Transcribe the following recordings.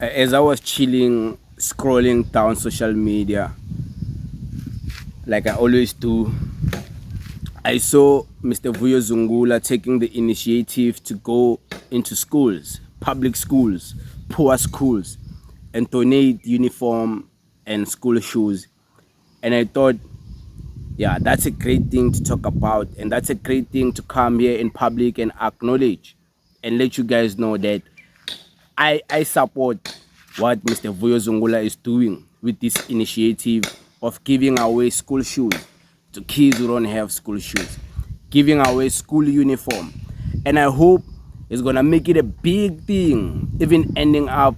As I was chilling, scrolling down social media, like I always do, I saw Mr. Vuyo Zungula taking the initiative to go into schools, public schools, poor schools, and donate uniform and school shoes. And I thought, yeah, that's a great thing to talk about, and that's a great thing to come here in public and acknowledge and let you guys know that I support what Mr. Vuyo Zungula is doing with this initiative of giving away school shoes to kids who don't have school shoes, giving away school uniform. And I hope it's gonna make it a big thing, even ending up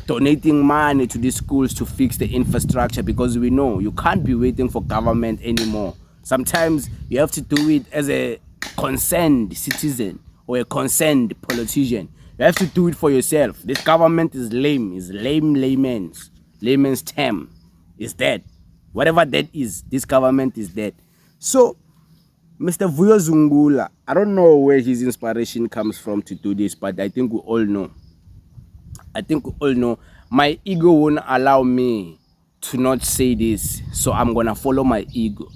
donating money to these schools to fix the infrastructure, because we know you can't be waiting for government anymore. Sometimes you have to do it as a concerned citizen or a concerned politician. You have to do it for yourself. This government is lame. It's layman's term. Is dead. Whatever that is, this government is dead. So, Mr. Vuyo Zungula, I don't know where his inspiration comes from to do this, but I think we all know. My ego won't allow me to not say this, so I'm gonna follow my ego.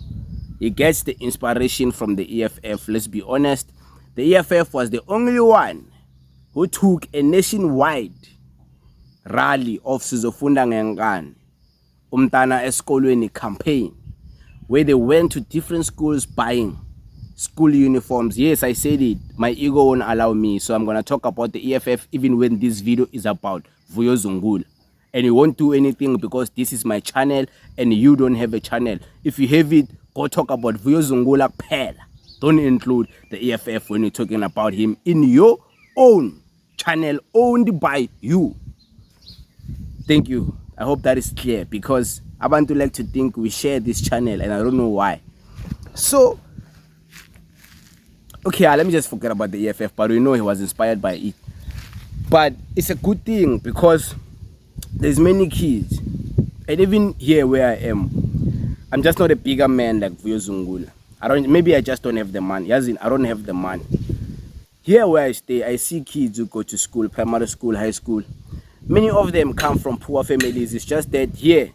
He gets the inspiration from the EFF. Let's be honest, the EFF was the only one who took a nationwide rally of Sizofunda Ngengane, Umntana Esikolweni campaign, where they went to different schools buying school uniforms. Yes, I said it. My ego won't allow me, so I'm gonna talk about the EFF even when this video is about Vuyo Zungula. And you won't do anything because this is my channel and you don't have a channel. If you have it, go talk about Vuyo Zungula Pela. Don't include the EFF when you're talking about him in your own channel owned by you. Thank you. I hope that is clear, because I want to like to think we share this channel and I don't know why. So, okay, let me just forget about the EFF, but we know he was inspired by it. But it's a good thing because there's many kids, and even here where I am, I'm just not a bigger man like Vuyo Zungula. Maybe I just don't have the money. As in, I don't have the money. Here where I stay, I see kids who go to school, primary school, high school. Many of them come from poor families. It's just that here,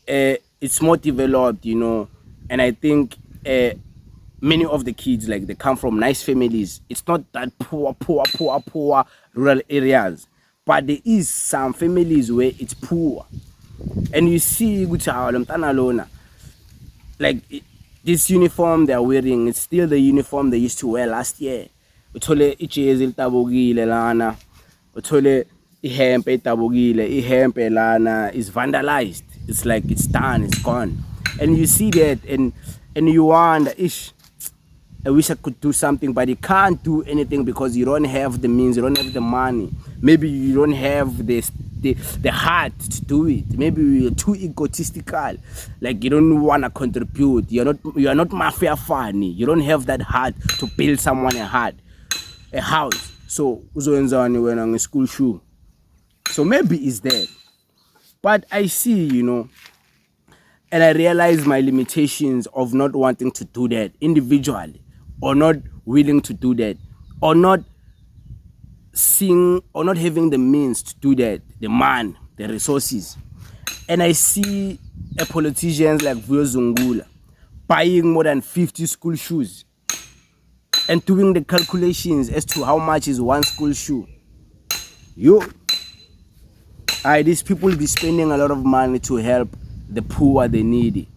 it's more developed, you know. And I think many of the kids, like, they come from nice families. It's not that poor rural areas. But there is some families where it's poor. And you see, like, this uniform they're wearing, it's still the uniform they used to wear last year. Uthole ijezi litabukile lana, uthole ihempe itabukile, ihempe lana is vandalized. It's like it's done, it's gone. And you see that and you wonder, I wish I could do something, but you can't do anything because you don't have the means, you don't have the money. Maybe you don't have the heart to do it. Maybe you're too egotistical, like you don't want to contribute. You are not mafia funny. You don't have that heart to build someone a house. So uzowenzani wena nge school shoe? So maybe it's there. But I see, you know, and I realize my limitations of not wanting to do that individually, or not willing to do that, or not seeing, or not having the means to do that, the resources. And I see a politicians like Vuyo Zungula buying more than 50 school shoes and doing the calculations as to how much is one school shoe. These people be spending a lot of money to help the poor, the needy.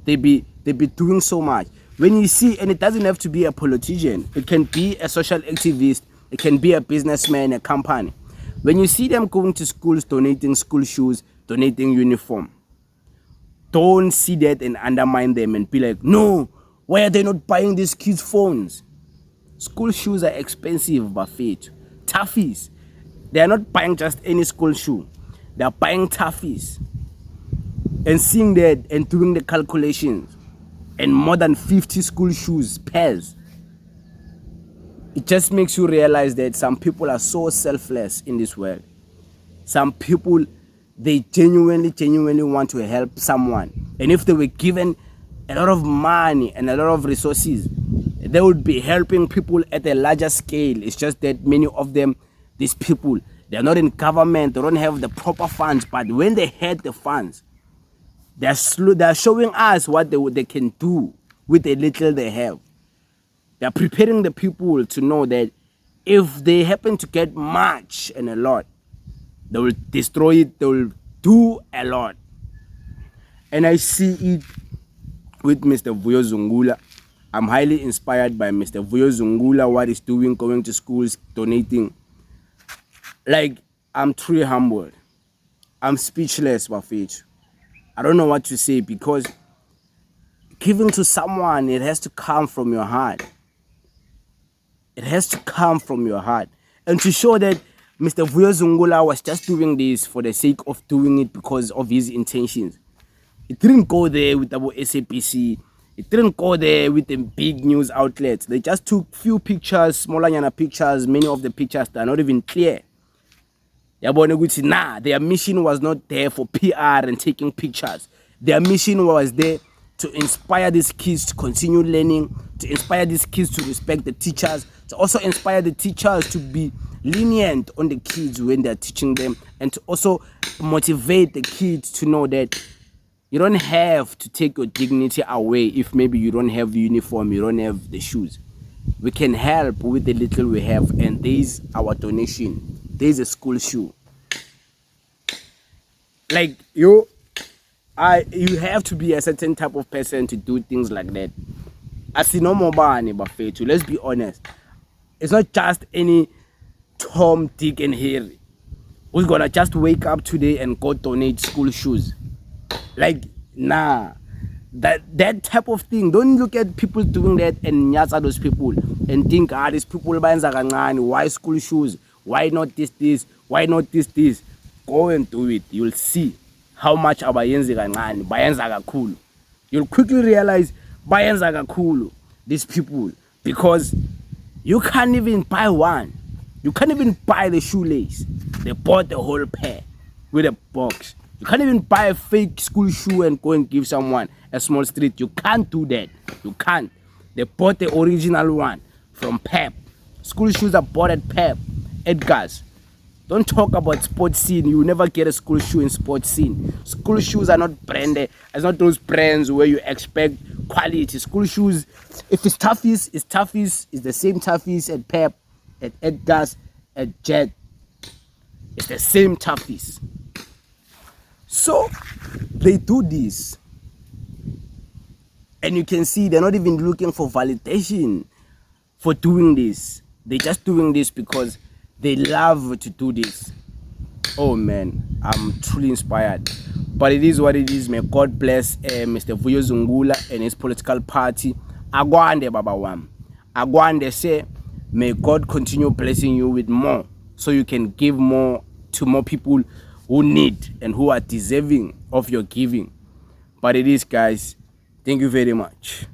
They be doing so much. When you see, and it doesn't have to be a politician, it can be a social activist, it can be a businessman, a company. When you see them going to schools, donating school shoes, donating uniform, don't see that and undermine them and be like, no, why are they not buying these kids phones? School shoes are expensive, Buffett. Toughies. They are not buying just any school shoe. They are buying toughies. And seeing that and doing the calculations, and more than 50 school shoes, pairs, it just makes you realize that some people are so selfless in this world. Some people, they genuinely want to help someone. And if they were given a lot of money and a lot of resources, they would be helping people at a larger scale. It's just that many of them, these people, They're not in government. They don't have the proper funds. But when they had the funds, they're showing us what they can do with the little they have. They're preparing the people to know that if they happen to get much and a lot, they will destroy it. They will do a lot. And I see it with Mr. Vuyo Zungula. I'm highly inspired by Mr. Vuyo Zungula, what he's doing, going to schools, donating. Like, I'm truly humbled. I'm speechless, Bafethu. I don't know what to say, because giving to someone, it has to come from your heart. It has to come from your heart. And to show that Mr. Vuyo Zungula was just doing this for the sake of doing it because of his intentions. It didn't go there with our SAPC. It didn't go there with the big news outlets. They just took few pictures, smaller pictures. Many of the pictures that are not even clear. Nah, their mission was not there for PR and taking pictures. Their mission was there to inspire these kids to continue learning, to inspire these kids to respect the teachers, to also inspire the teachers to be lenient on the kids when they're teaching them, and to also motivate the kids to know that you don't have to take your dignity away if maybe you don't have the uniform, you don't have the shoes. We can help with the little we have, and there's our donation. There's a school shoe. Like, you have to be a certain type of person to do things like that. Let's be honest. It's not just any Tom, Dick, and Harry who's gonna just wake up today and go donate school shoes. Like, nah. That type of thing. Don't look at people doing that and nyatsa those people and think, these people why school shoes? Why not this? Why not this? Go and do it. You'll see how much abayenzi kancane, bayenza kakhulu. You'll quickly realize bayenza kakhulu, these people, because you can't even buy one. You can't even buy the shoelace. They bought the whole pair with a box. You can't even buy a fake school shoe and go and give someone a small street. You can't do that. You can't. They bought the original one from Pep. School shoes are bought at Pep, Edgar's. Don't talk about sports scene. You will never get a school shoe in sports scene. School shoes are not branded. It's not those brands where you expect quality. School shoes, if it's Toughies, it's Toughies. It's the same Toughies at Pep, at Edgar's, at Jet. It's the same Toughies. So they do this, and you can see they're not even looking for validation for doing this. They're just doing this because they love to do this. Oh man, I'm truly inspired. But it is what it is. May God bless Mr. Vuyo Zungula and his political party. Agwande baba wam. Agwande say, may God continue blessing you with more, so you can give more to more people who need and who are deserving of your giving. But it is, guys. Thank you very much.